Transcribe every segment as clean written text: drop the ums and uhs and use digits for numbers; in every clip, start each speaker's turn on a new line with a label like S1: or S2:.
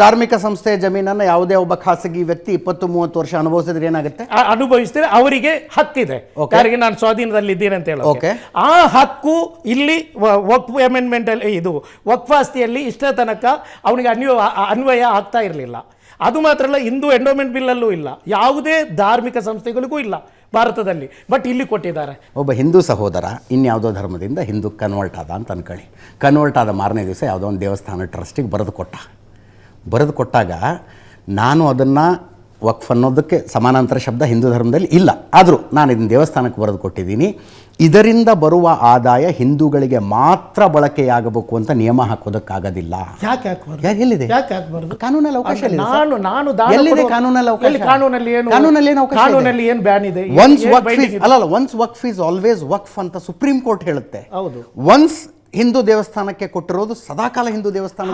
S1: ಧಾರ್ಮಿಕ ಸಂಸ್ಥೆಯ ಜಮೀನನ್ನು ಯಾವುದೇ ಒಬ್ಬ ಖಾಸಗಿ ವ್ಯಕ್ತಿ 20-30 ವರ್ಷ ಅನುಭವಿಸಿದ್ರೆ ಏನಾಗುತ್ತೆ?
S2: ಅನುಭವಿಸಿದ್ರೆ ಅವರಿಗೆ ಹಕ್ಕಿದೆ. ಯಾರಿಗೆ ನಾನು ಸ್ವಾಧೀನದಲ್ಲಿ ಇದ್ದೀನಿ ಅಂತ ಹೇಳಿ ಆ ಹಕ್ಕು ಇಲ್ಲಿ ವಕ್ಫ್ ಅಮೆಂಡ್ಮೆಂಟ್ ಅಲ್ಲಿ ಇದು ವಕ್ಫಾಸ್ತಿಯಲ್ಲಿ ಇಷ್ಟ ತನಕ ಅವನಿಗೆ ಅನ್ವಯ ಆಗ್ತಾ ಇರಲಿಲ್ಲ. ಅದು ಮಾತ್ರ ಅಲ್ಲ, ಹಿಂದೂ ಎಂಡೋಮೆಂಟ್ ಬಿಲ್ಲಲ್ಲೂ ಇಲ್ಲ, ಯಾವುದೇ ಧಾರ್ಮಿಕ ಸಂಸ್ಥೆಗಳಿಗೂ ಇಲ್ಲ ಭಾರತದಲ್ಲಿ. ಬಟ್ ಇಲ್ಲಿ ಕೊಟ್ಟಿದ್ದಾರೆ.
S1: ಒಬ್ಬ ಹಿಂದೂ ಸಹೋದರ ಇನ್ಯಾವುದೋ ಧರ್ಮದಿಂದ ಹಿಂದೂ ಕನ್ವರ್ಟ್ ಆದ ಅಂತ ಅನ್ಕೊಳ್ಳಿ. ಕನ್ವರ್ಟ್ ಆದ ಮಾರನೇ ದಿವಸ ಯಾವುದೋ ಒಂದು ದೇವಸ್ಥಾನ ಟ್ರಸ್ಟಿಗೆ ಬರೆದು ಕೊಟ್ಟಾಗ ನಾನು ಅದನ್ನು ವಕ್ಫ್ ಅನ್ನೋದಕ್ಕೆ ಸಮಾನಾಂತರ ಶಬ್ದ ಹಿಂದೂ ಧರ್ಮದಲ್ಲಿ ಇಲ್ಲ, ಆದರೂ ನಾನು ಇದನ್ನು ದೇವಸ್ಥಾನಕ್ಕೆ ಬರೆದು ಕೊಟ್ಟಿದ್ದೀನಿ, ಇದರಿಂದ ಬರುವ ಆದಾಯ ಹಿಂದೂಗಳಿಗೆ ಮಾತ್ರ ಬಳಕೆಯಾಗಬೇಕು ಅಂತ ನಿಯಮ ಹಾಕೋದಕ್ಕಾಗೋದಿಲ್ಲ.
S2: ಯಾಕೆ
S1: ಎಲ್ಲಿದೆ? ಕಾನೂನಲ್ಲಿ ಅವಕಾಶ ಎಲ್ಲಿದೆ?
S2: ಕಾನೂನಲ್ಲಿ ಏನು ಬ್ಯಾನ್ ಇದೆ?
S1: ಒನ್ಸ್ ವಕ್ಫ್ ಈಸ್ ಆಲ್ವೇಸ್ ವಕ್ಫ್ ಅಂತ ಸುಪ್ರೀಂ ಕೋರ್ಟ್ ಹೇಳುತ್ತೆ.
S2: ಹೌದು,
S1: ಒನ್ಸ್ ಹಿಂದೂ ದೇವಸ್ಥಾನಕ್ಕೆ ಕೊಟ್ಟಿರೋದು ಸದಾಕಾಲ ಹಿಂದೂ ದೇವಸ್ಥಾನ.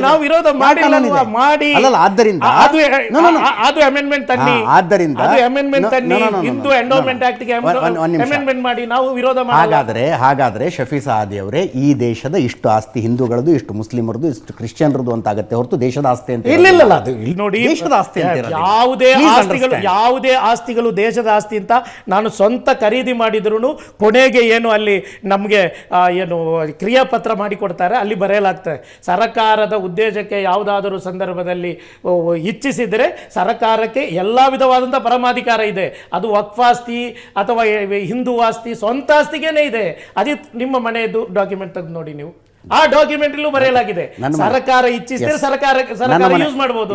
S2: ನಾವು ವಿರೋಧ ಮಾಡಿ
S1: ಆದ್ದರಿಂದ
S2: ಅಮೆಂಡ್ಮೆಂಟ್ ತನ್ನಿ, ಹಿಂದೂ ಎಂಡೋಮೆಂಟ್ ಆಕ್ಟ್ ಗೆ ಅಮೆಂಡ್ಮೆಂಟ್ ಮಾಡಿ ನಾವು ವಿರೋಧ ಮಾಡಿ.
S1: ಹಾಗಾದ್ರೆ ಶಫಿ ಸಅದಿ ಅವರೇ, ಈ ದೇಶದ ಇಷ್ಟು ಆಸ್ತಿ ಹಿಂದೂಗಳದ್ದು, ಇಷ್ಟು ಮುಸ್ಲಿಮರದು, ಇಷ್ಟು ಕ್ರಿಶ್ಚಿಯನ್ರದು ಅಂತ ಆಗುತ್ತೆ ಹೊರತು ದೇಶದ ಆಸ್ತಿ ಅಂತ
S2: ಇಲ್ಲ. ಅದು ಇಲ್ಲಿ ನೋಡಿ, ದೇಶದ ಆಸ್ತಿ ಯಾವುದೇ ಆಸ್ತಿಗಳು ದೇಶದ ಆಸ್ತಿ ಅಂತ ನಾನು ಸ್ವಂತ ಖರೀದಿ ಮಾಡಿದ್ರು ಕೊನೆಗೆ ಏನು ಅಲ್ಲಿ ನಮಗೆ ಏನು ಕ್ರಿಯಾಪತ್ರ ಮಾಡಿಕೊಡ್ತಾರೆ, ಅಲ್ಲಿ ಬರೆಯಲಾಗ್ತದೆ ಸರ್ಕಾರದ ಉದ್ದೇಶಕ್ಕೆ ಯಾವುದಾದರೂ ಸಂದರ್ಭದಲ್ಲಿ ಇಚ್ಛಿಸಿದರೆ ಸರ್ಕಾರಕ್ಕೆ ಎಲ್ಲ ವಿಧವಾದಂಥ ಪರಮಾಧಿಕಾರ ಇದೆ. ಅದು ವಕ್ಫಾಸ್ತಿ ಅಥವಾ ಹಿಂದೂ ಆಸ್ತಿ ಸ್ವಂತ ಆಸ್ತಿಗೇನೆ ಇದೆ. ಅದೇ ನಿಮ್ಮ ಮನೆಯದು ಡಾಕ್ಯುಮೆಂಟ್ ತೆಗೆದು ನೋಡಿ ನೀವು, ಆ ಡಾಕ್ಯುಮೆಂಟ್ ಬರೆಯಲಾಗಿದೆ ಸರ್ಕಾರ ಇಚ್ಛಿಸಿದರೆ ಸರ್ಕಾರ ಯೂಸ್ ಮಾಡಬಹುದು.